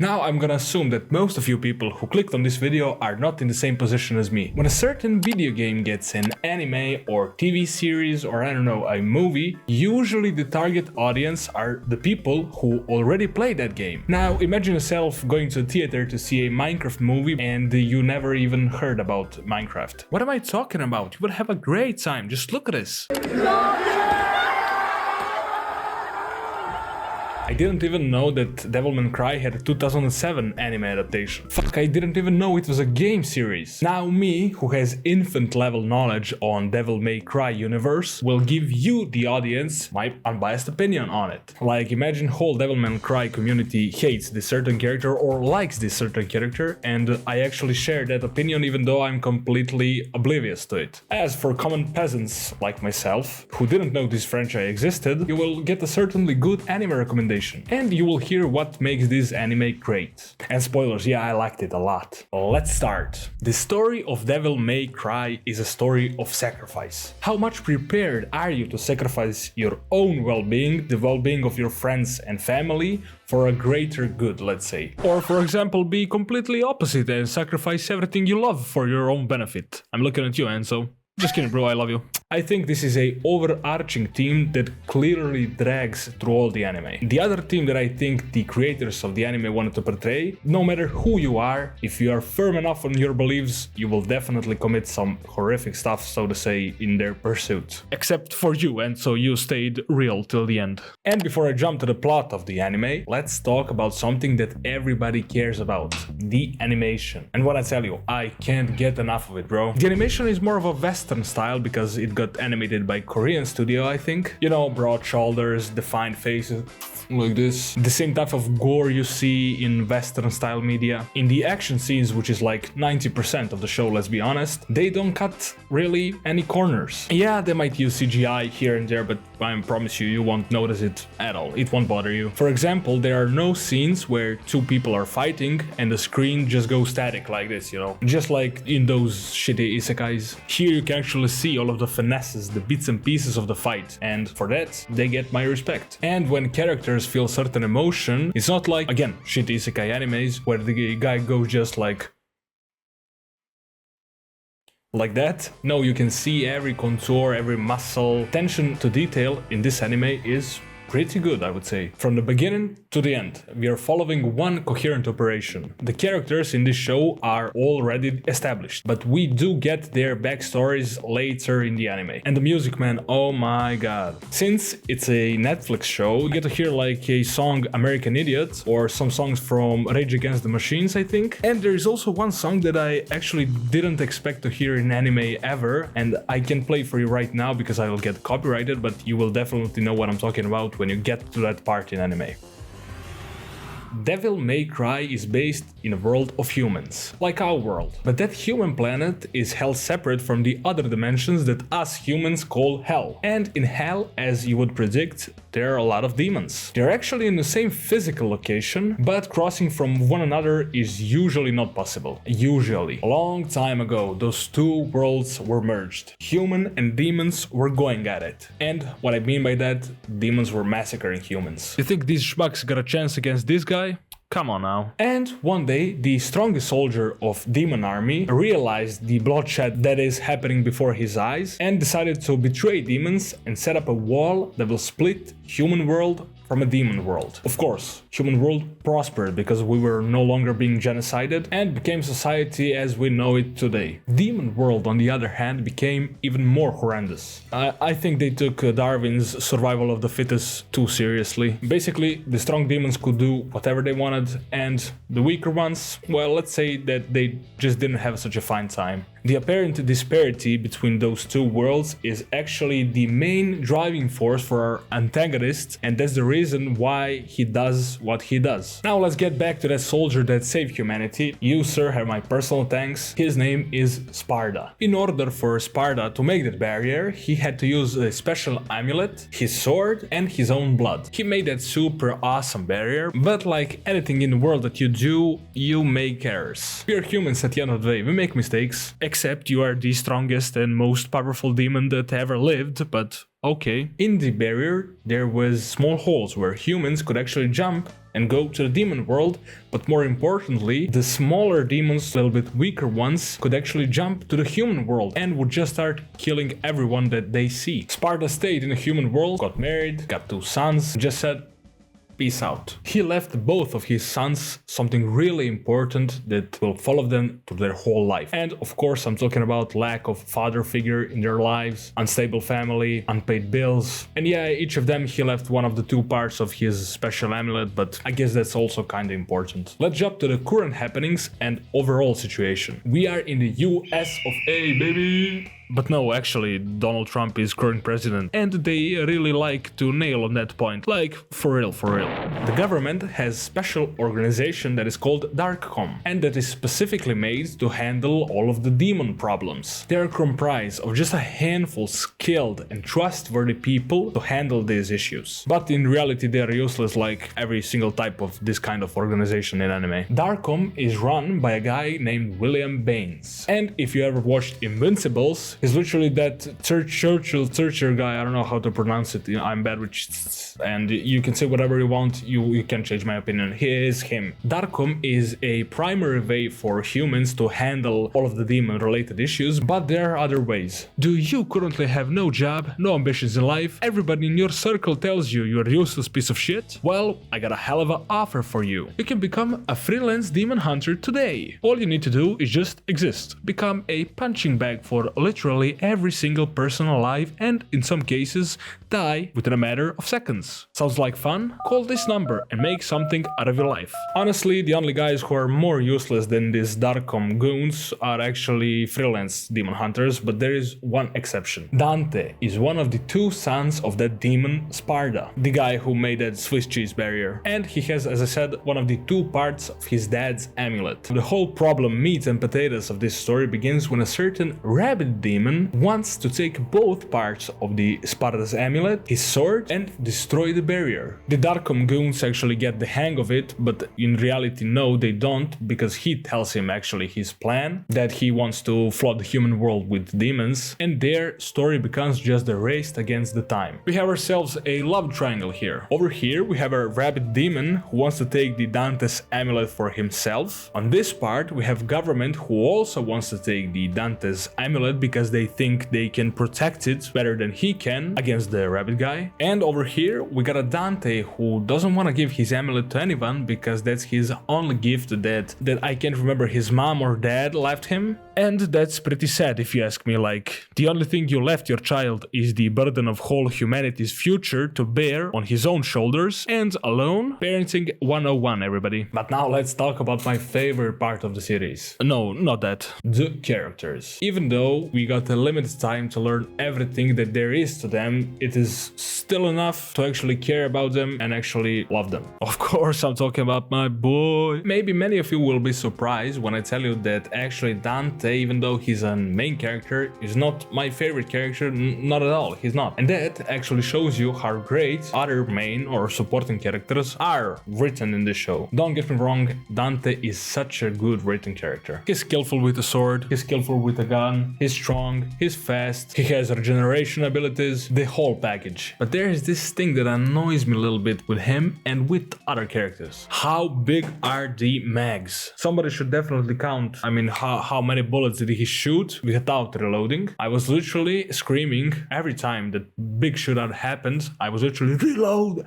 Now I'm gonna assume that most of you people who clicked on this video are not in the same position as me. When a certain video game gets an anime or TV series or I don't know, a movie, usually the target audience are the people who already played that game. Now imagine yourself going to a theater to see a Minecraft movie and you never even heard about Minecraft. What am I talking about? You would have a great time, just look at this. I didn't even know that Devilman Cry had a 2007 anime adaptation. Fuck, I didn't even know it was a game series. Now me, who has infant level knowledge on Devil May Cry universe, will give you, the audience, my unbiased opinion on it. Like, imagine whole Devilman Cry community hates this certain character or likes this certain character, and I actually share that opinion even though I'm completely oblivious to it. As for common peasants like myself, who didn't know this franchise existed, you will get a certainly good anime recommendation. And you will hear what makes this anime great. And spoilers, yeah, I liked it a lot. Let's start. The story of Devil May Cry is a story of sacrifice. How much prepared are you to sacrifice your own well-being, the well-being of your friends and family, for a greater good, let's say? Or for example, be completely opposite and sacrifice everything you love for your own benefit. I'm looking at you, Enzo. Just kidding, bro, I love you. I think this is a overarching theme that clearly drags through all the anime. The other theme that I think the creators of the anime wanted to portray, no matter who you are, if you are firm enough on your beliefs, you will definitely commit some horrific stuff, so to say, in their pursuit. Except for you, and so you stayed real till the end. And before I jump to the plot of the anime, let's talk about something that everybody cares about, the animation. And what I tell you, I can't get enough of it, bro. The animation is more of a Western style because it got animated by Korean studio, I think. You know, broad shoulders, defined faces, like this. The same type of gore you see in Western style media. In the action scenes, which is like 90% of the show, let's be honest, they don't cut really any corners. Yeah, they might use CGI here and there, but I promise you, you won't notice it at all. It won't bother you. For example, there are no scenes where two people are fighting and the screen just goes static like this, you know? Just like in those shitty isekais. Here you can actually see all of the finesses, the bits and pieces of the fight, and for that, they get my respect. And when characters feel certain emotion, it's not like, again, shitty isekai animes, where the guy goes just like that. No, you can see every contour, every muscle. Attention to detail in this anime is pretty good, I would say. From the beginning to the end, we are following one coherent operation. The characters in this show are already established, but we do get their backstories later in the anime. And the music, man, oh my god. Since it's a Netflix show, you get to hear like a song American Idiot or some songs from Rage Against the Machines, I think. And there is also one song that I actually didn't expect to hear in anime ever, and I can play for you right now because I will get copyrighted, but you will definitely know what I'm talking about when you get to that part in anime. Devil May Cry is based in a world of humans, like our world. But that human planet is held separate from the other dimensions that us humans call Hell. And in Hell, as you would predict, there are a lot of demons. They're actually in the same physical location, but crossing from one another is usually not possible. Usually. A long time ago, those two worlds were merged. Human and demons were going at it. And what I mean by that, demons were massacring humans. You think these schmucks got a chance against this guy? Come on now. And one day, the strongest soldier of Demon Army realized the bloodshed that is happening before his eyes and decided to betray demons and set up a wall that will split human world from a demon world. Of course, human world prospered because we were no longer being genocided and became society as we know it today. Demon world, on the other hand, became even more horrendous. I think they took Darwin's survival of the fittest too seriously. Basically, the strong demons could do whatever they wanted, and the weaker ones, well, let's say that they just didn't have such a fine time. The apparent disparity between those two worlds is actually the main driving force for our antagonist, and that's the reason why he does what he does. Now let's get back to that soldier that saved humanity. You, sir, have my personal thanks. His name is Sparda. In order for Sparda to make that barrier, he had to use a special amulet, his sword, and his own blood. He made that super awesome barrier, but like anything in the world that you do, you make errors. We are humans at the end of the day, we make mistakes. Except you are the strongest and most powerful demon that ever lived, but okay. In the barrier, there was small holes where humans could actually jump and go to the demon world, but more importantly, the smaller demons, a little bit weaker ones, could actually jump to the human world and would just start killing everyone that they see. Sparda stayed in the human world, got married, got 2 sons, just said, peace out. He left both of his sons something really important that will follow them to their whole life. And of course, I'm talking about lack of father figure in their lives, unstable family, unpaid bills. And yeah, each of them he left one of the 2 parts of his special amulet, but I guess that's also kind of important. Let's jump to the current happenings and overall situation. We are in the US of A, baby! But no, actually, Donald Trump is current president, and they really like to nail on that point, like, for real, for real. The government has special organization that is called Darkcom, and that is specifically made to handle all of the demon problems. They are comprised of just a handful skilled and trustworthy people to handle these issues. But in reality, they are useless like every single type of this kind of organization in anime. Darkcom is run by a guy named William Baines, and if you ever watched Invincibles, he's literally that Churchill guy, I don't know how to pronounce it, I'm bad with and you can say whatever you want, you can change my opinion, he is him. Darkcom is a primary way for humans to handle all of the demon related issues, but there are other ways. Do you currently have no job, no ambitions in life, everybody in your circle tells you you're a useless piece of shit? Well, I got a hell of an offer for you. You can become a freelance demon hunter today. All you need to do is just exist. Become a punching bag for literally every single person alive, and in some cases die within a matter of seconds. Sounds like fun? Call this number and make something out of your life. Honestly, the only guys who are more useless than these Darkcom goons are actually freelance demon hunters, but there is one exception. Dante is one of the 2 sons of that demon Sparda, the guy who made that Swiss cheese barrier, and he has, as I said, one of the 2 parts of his dad's amulet. The whole problem, meat and potatoes of this story begins when a certain rabbit demon wants to take both parts of the Sparda's amulet, his sword, and destroy the barrier. The Darkcom goons actually get the hang of it, but in reality no, they don't, because he tells him actually his plan, that he wants to flood the human world with demons, and their story becomes just a race against the time. We have ourselves a love triangle here. Over here we have a rabbit demon who wants to take the Dante's amulet for himself. On this part we have government who also wants to take the Dante's amulet because they think they can protect it better than he can against the rabbit guy. And over here we got a Dante who doesn't want to give his amulet to anyone because that's his only gift that I can't remember his mom or dad left him. And that's pretty sad if you ask me, like, the only thing you left your child is the burden of whole humanity's future to bear on his own shoulders, and alone. Parenting 101, everybody. But now let's talk about my favorite part of the series. No, not that. The characters. Even though we got a limited time to learn everything that there is to them, it is still enough to actually care about them and actually love them. Of course, I'm talking about my boy. Maybe many of you will be surprised when I tell you that actually Dante, even though he's a main character, is not my favorite character, not at all, he's not. And that actually shows you how great other main or supporting characters are written in this show. Don't get me wrong, Dante is such a good written character. He's skillful with a sword, he's skillful with a gun, he's strong, he's fast, he has regeneration abilities, the whole package. But there is this thing that annoys me a little bit with him and with other characters. How big are the mags? Somebody should definitely count, I mean, how many bullets did he shoot without reloading? I was literally screaming every time that big shootout happened. I was literally reload.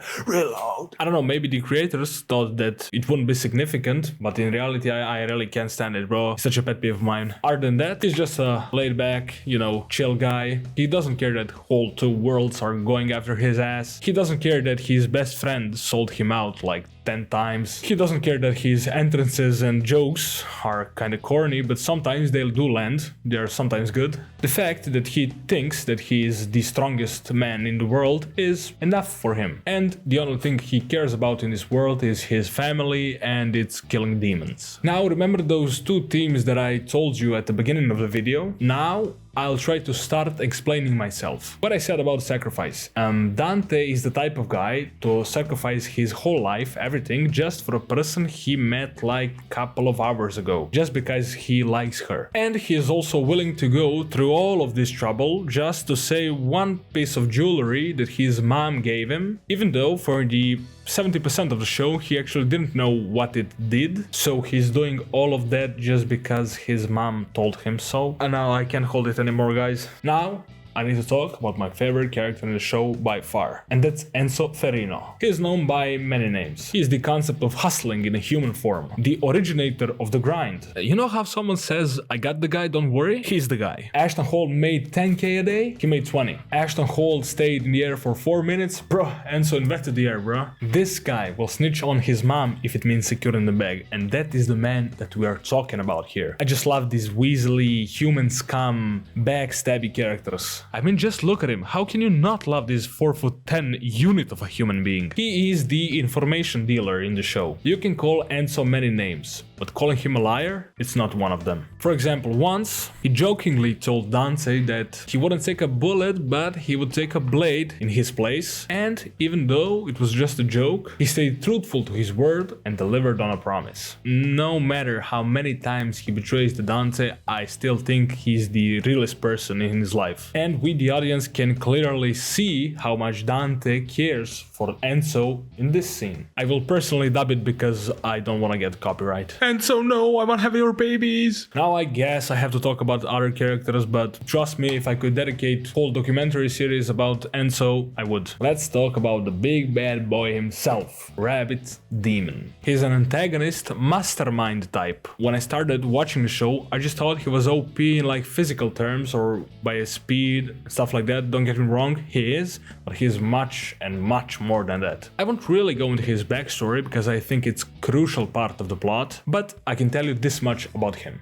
I don't know, maybe the creators thought that it wouldn't be significant, but in reality I really can't stand it, bro. It's such a pet peeve of mine. Other than that, he's just a laid back, you know, chill guy. He doesn't care that whole 2 worlds are going after his ass. He doesn't care that his best friend sold him out like 10 times. He doesn't care that his entrances and jokes are kinda corny, but sometimes they do land. They're sometimes good. The fact that he thinks that he is the strongest man in the world is enough for him. And the only thing he cares about in this world is his family and it's killing demons. Now remember those 2 teams that I told you at the beginning of the video? Now I'll try to start explaining myself. What I said about sacrifice. Dante is the type of guy to sacrifice his whole life, everything, just for a person he met like a couple of hours ago, just because he likes her. And he is also willing to go through all of this trouble just to save one piece of jewelry that his mom gave him, even though for the 70% of the show he actually didn't know what it did, so he's doing all of that just because his mom told him so. And now I can't hold it anymore, guys. Now I need to talk about my favorite character in the show by far, and that's Enzo Ferrino. He is known by many names. He is the concept of hustling in a human form, the originator of the grind. You know how someone says, I got the guy, don't worry? He's the guy. Ashton Hall made 10k a day, he made 20. Ashton Hall stayed in the air for 4 minutes, bro, Enzo invented the air, bro. This guy will snitch on his mom if it means securing the bag, and that is the man that we are talking about here. I just love these weaselly, human scum, backstabby characters. I mean, just look at him. How can you not love this 4'10" unit of a human being? He is the information dealer in the show. You can call Enzo many names, but calling him a liar, it's not one of them. For example, once he jokingly told Dante that he wouldn't take a bullet, but he would take a blade in his place. And even though it was just a joke, he stayed truthful to his word and delivered on a promise. No matter how many times he betrays the Dante, I still think he's the realest person in his life. And we, the audience, can clearly see how much Dante cares for Enzo in this scene. I will personally dub it because I don't want to get copyright. Enzo, no, I want to have your babies. Now I guess I have to talk about other characters, but trust me, if I could dedicate a whole documentary series about Enzo, I would. Let's talk about the big bad boy himself, Rabbit Demon. He's an antagonist, mastermind type. When I started watching the show, I just thought he was OP in like physical terms or by his speed, stuff like that. Don't get me wrong, he is, but he's much and much more than that. I won't really go into his backstory because I think it's a crucial part of the plot, but I can tell you this much about him.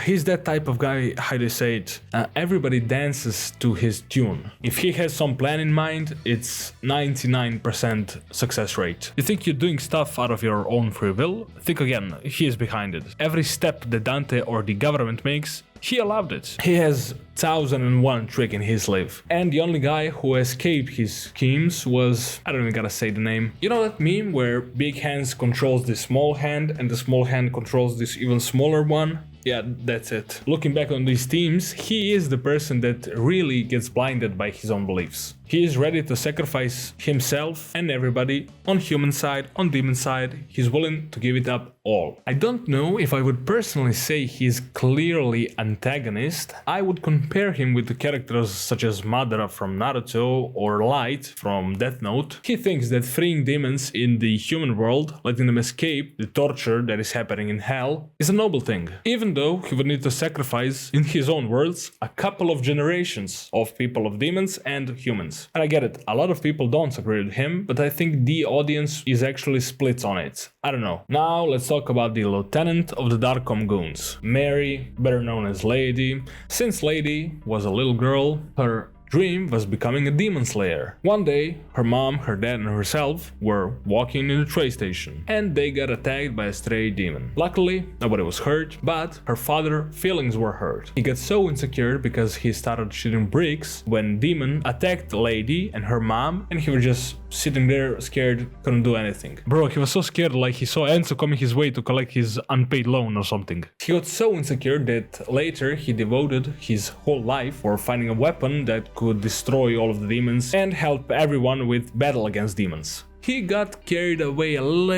He's that type of guy, how do you say it, everybody dances to his tune. If he has some plan in mind, it's 99% success rate. You think you're doing stuff out of your own free will? Think again, he is behind it. Every step that Dante or the government makes, he allowed it. He has 1001 trick in his sleeve. And the only guy who escaped his schemes was, I don't even gotta say the name. You know that meme where big hands controls the small hand and the small hand controls this even smaller one? Yeah, that's it. Looking back on these teams, he is the person that really gets blinded by his own beliefs. He is ready to sacrifice himself and everybody on human side, on demon side. He's willing to give it up all. I don't know if I would personally say he's clearly antagonist. I would compare him with the characters such as Madara from Naruto or Light from Death Note. He thinks that freeing demons in the human world, letting them escape the torture that is happening in hell, is a noble thing. Even though he would need to sacrifice, in his own words, a couple of generations of people of demons and humans. And I get it, a lot of people don't agree with him, but I think the audience is actually split on it. I don't know. Now let's talk about the lieutenant of the Darkom Goons, Mary, better known as Lady. Since Lady was a little girl, her dream was becoming a demon slayer. One day, her mom, her dad and herself were walking in the train station and they got attacked by a stray demon. Luckily, nobody was hurt, but her father's feelings were hurt. He got so insecure because he started shooting bricks when demon attacked the lady and her mom, and he was just sitting there scared, couldn't do anything. Bro, he was so scared like he saw Enzo coming his way to collect his unpaid loan or something. He got so insecure that later he devoted his whole life for finding a weapon that could destroy all of the demons and help everyone with battle against demons. He got carried away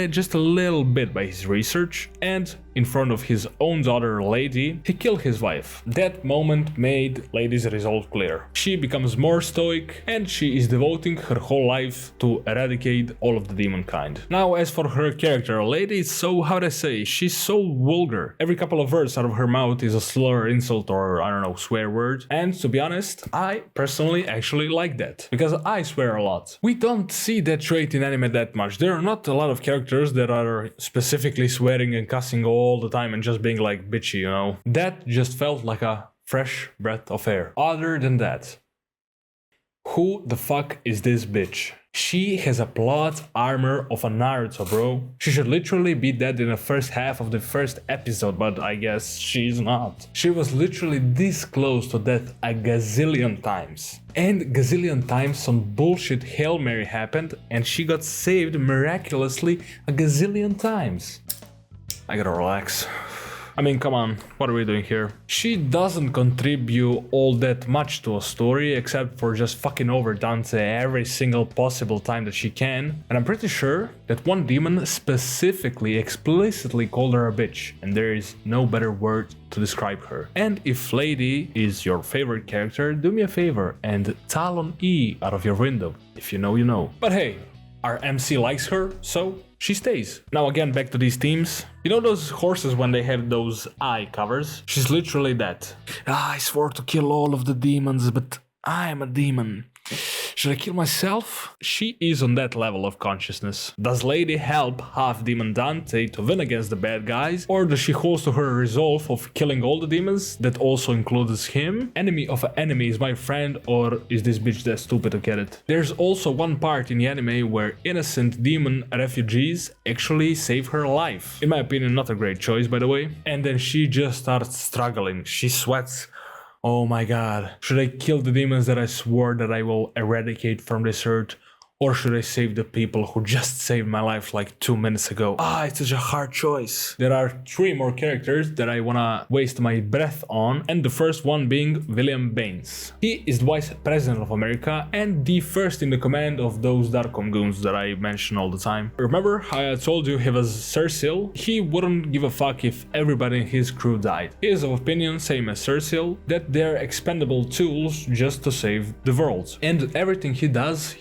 just a little bit by his research, and in front of his own daughter Lady, he killed his wife. That moment made Lady's resolve clear. She becomes more stoic and she is devoting her whole life to eradicate all of the demon kind. Now as for her character, Lady is so, how to say, she's so vulgar. Every couple of words out of her mouth is a slur, insult or I don't know, swear word. And to be honest, I personally actually like that, because I swear a lot. We don't see that trait in anime that much. There are not a lot of characters that are specifically swearing and cussing all the time and just being like bitchy, you know. That just felt like a fresh breath of air. Other than that, who the fuck is this bitch? She has a plot armor of a Naruto, bro. She should literally be dead in the first half of the first episode, but I guess she's not. She was literally this close to death a gazillion times. And gazillion times some bullshit Hail Mary happened and she got saved miraculously a gazillion times. I gotta relax. I mean, come on, what are we doing here? She doesn't contribute all that much to a story except for just fucking over Dante every single possible time that she can. And I'm pretty sure that one demon specifically explicitly called her a bitch, and there is no better word to describe her. And if Lady is your favorite character, do me a favor and Talon E out of your window. If you know, you know. But hey, our MC likes her, so she stays. Now again, back to these teams. You know those horses when they have those eye covers? She's literally that. I swore to kill all of the demons, but I am a demon. Should I kill myself? She is on that level of consciousness. Does Lady help half-demon Dante to win against the bad guys? Or does she hold to her resolve of killing all the demons? That also includes him? Enemy of an enemy is my friend, or is this bitch that stupid to get it? There's also one part in the anime where innocent demon refugees actually save her life. In my opinion, not a great choice, by the way. And then she just starts struggling. She sweats. Oh my god, should I kill the demons that I swore that I will eradicate from this earth? Or should I save the people who just saved my life like 2 minutes ago? It's such a hard choice. There are 3 more characters that I wanna waste my breath on, and the first one being William Baines. He is the Vice President of America and the first in the command of those Darkom goons that I mention all the time. Remember how I told you he was Cersil? He wouldn't give a fuck if everybody in his crew died. He is of opinion, same as Cersil, that they're expendable tools just to save the world. And everything he does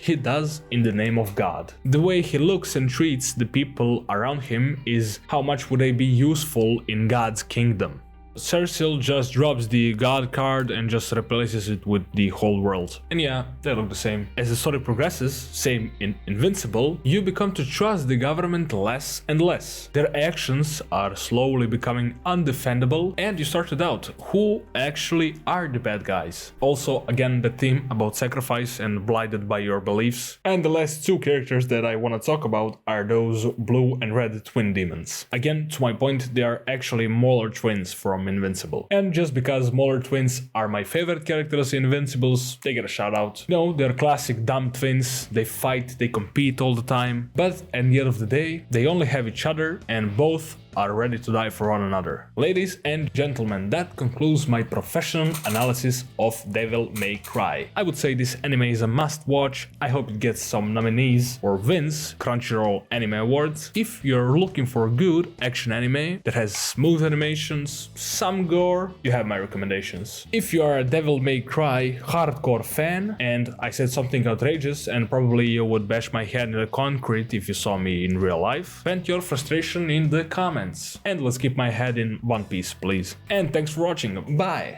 in the name of God. The way he looks and treats the people around him is how much would they be useful in God's kingdom. Cersil just drops the God card and just replaces it with the whole world. And yeah, they look the same. As the story progresses, same in Invincible, you become to trust the government less and less. Their actions are slowly becoming undefendable and you start to doubt who actually are the bad guys. Also, again, the theme about sacrifice and blinded by your beliefs. And the last 2 characters that I want to talk about are those blue and red twin demons. Again, to my point, they are actually Mauler twins from Invincible. And just because Mauler twins are my favorite characters in Invincibles, they get a shout out. You know, they're classic dumb twins, they fight, they compete all the time, but at the end of the day, they only have each other and both are ready to die for one another. Ladies and gentlemen, that concludes my professional analysis of Devil May Cry. I would say this anime is a must watch. I hope it gets some nominees or wins Crunchyroll Anime Awards. If you're looking for good action anime that has smooth animations, some gore, you have my recommendations. If you are a Devil May Cry hardcore fan and I said something outrageous and probably you would bash my head in the concrete if you saw me in real life, vent your frustration in the comments. And let's keep my head in one piece, please. And thanks for watching. Bye!